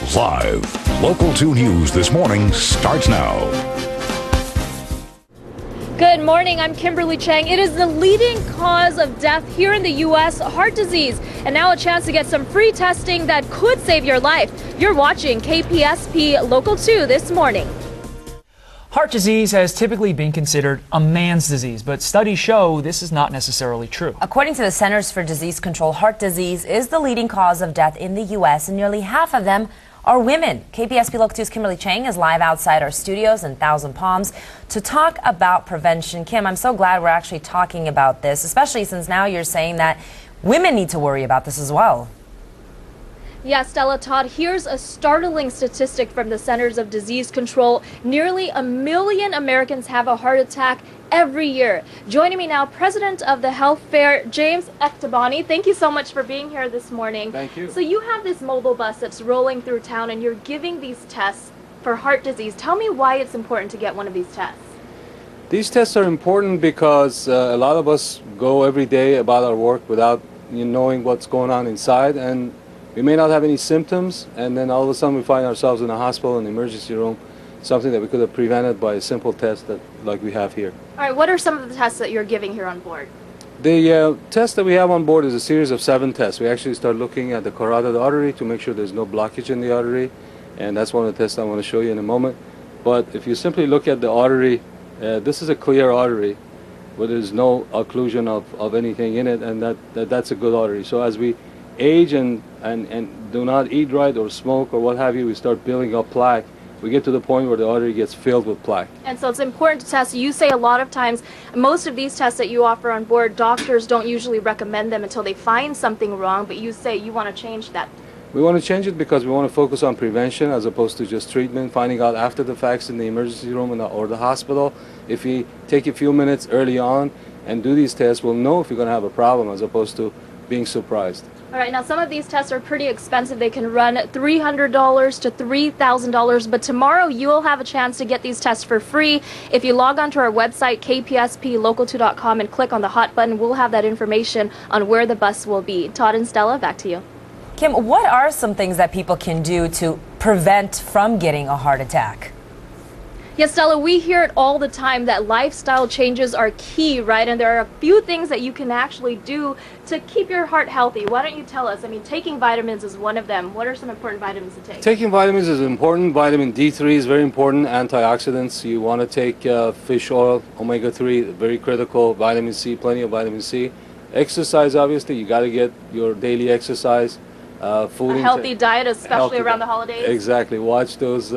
Live. Local 2 News this morning starts now. Good morning, I'm Kimberly Chang. It is the leading cause of death here in the U.S., heart disease. And now a chance to get some free testing that could save your life. You're watching KPSP Local 2 this morning. Heart disease has typically been considered a man's disease, but studies show this is not necessarily true. According to the Centers for Disease Control, heart disease is the leading cause of death in the U.S., and nearly half of them are women. KPSP Local 2's Kimberly Chang is live outside our studios in Thousand Palms to talk about prevention. Kim, I'm so glad we're actually talking about this, especially since now you're saying that women need to worry about this as well. Yeah, Stella, Todd, here's a startling statistic from the Centers of Disease Control. Nearly 1 million Americans have a heart attack every year. Joining me now, President of the HealthFair, James Ektabani. Thank you so much for being here this morning. Thank you. So you have this mobile bus that's rolling through town and you're giving these tests for heart disease. Tell me why it's important to get one of these tests. These tests are important because a lot of us go every day about our work without knowing what's going on inside, and we may not have any symptoms, and then all of a sudden we find ourselves in a hospital, in the emergency room, something that we could have prevented by a simple test like we have here. All right, what are some of the tests that you're giving here on board? The test that we have on board is a series of 7 tests. We actually start looking at the carotid artery to make sure there's no blockage in the artery, and that's one of the tests I want to show you in a moment. But if you simply look at the artery, this is a clear artery where there's no occlusion of anything in it, and that's a good artery. So as we age and do not eat right or smoke or what have you, we start building up plaque. We get to the point where the artery gets filled with plaque. And so it's important to test. You say a lot of times, most of these tests that you offer on board, doctors don't usually recommend them until they find something wrong, but you say you want to change that. We want to change it because we want to focus on prevention as opposed to just treatment, finding out after the facts in the emergency room or the hospital. If we take a few minutes early on and do these tests, we'll know if you're going to have a problem as opposed to being surprised. All right, now some of these tests are pretty expensive. They can run $300 to $3,000, but tomorrow you'll have a chance to get these tests for free. If you log on to our website, kpsplocal2.com, and click on the hot button, we'll have that information on where the bus will be. Todd and Stella, back to you. Kim, what are some things that people can do to prevent from getting a heart attack? Yes, Stella, we hear it all the time that lifestyle changes are key, right? And there are a few things that you can actually do to keep your heart healthy. Why don't you tell us? I mean, taking vitamins is one of them. What are some important vitamins to take? Taking vitamins is important. Vitamin D3 is very important. Antioxidants. You want to take fish oil, omega-3, very critical. Vitamin C, plenty of vitamin C. Exercise, obviously. You got to get your daily exercise. Food. A healthy diet, especially around the holidays. Exactly. Watch those,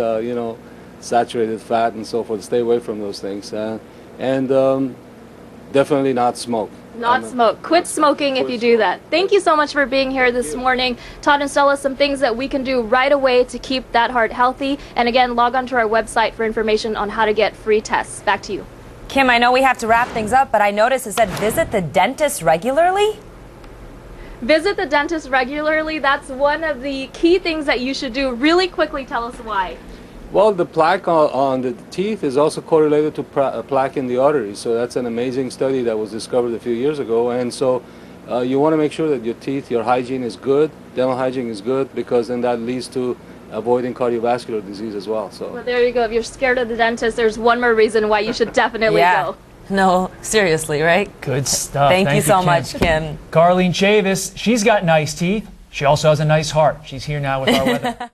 saturated fat and so forth. Stay away from those things, and definitely not smoke. Not smoke. Quit smoking if you do that. Thank you so much for being here this morning. Todd and Stella, some things that we can do right away to keep that heart healthy. And again, log on to our website for information on how to get free tests. Back to you. Kim, I know we have to wrap things up, but I noticed it said visit the dentist regularly. Visit the dentist regularly. That's one of the key things that you should do. Really quickly, tell us why. Well, the plaque on the teeth is also correlated to plaque in the arteries. So that's an amazing study that was discovered a few years ago. And so you want to make sure that your teeth, your hygiene is good, dental hygiene is good, because then that leads to avoiding cardiovascular disease as well. Well, there you go. If you're scared of the dentist, there's one more reason why you should definitely go. No, seriously, right? Good stuff. Thank you so Kim. much, Kim. Carlene Chavis, she's got nice teeth. She also has a nice heart. She's here now with our weather.